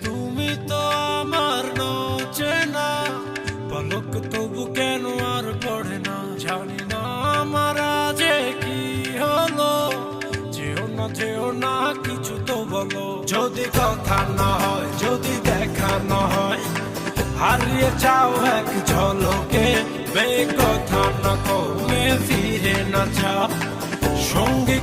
তুমি তো আমার চেনা পলক তবু কেন আর পড়ে না, জানি না আমার যে কি হলো। যেও না কিছু তো বলো, যদি কথা না হয়, যদি দেখা না হয়, হারিয়ে যাও এক ঝলকে। কথা না কমে ফিরে না যাও, সঙ্গী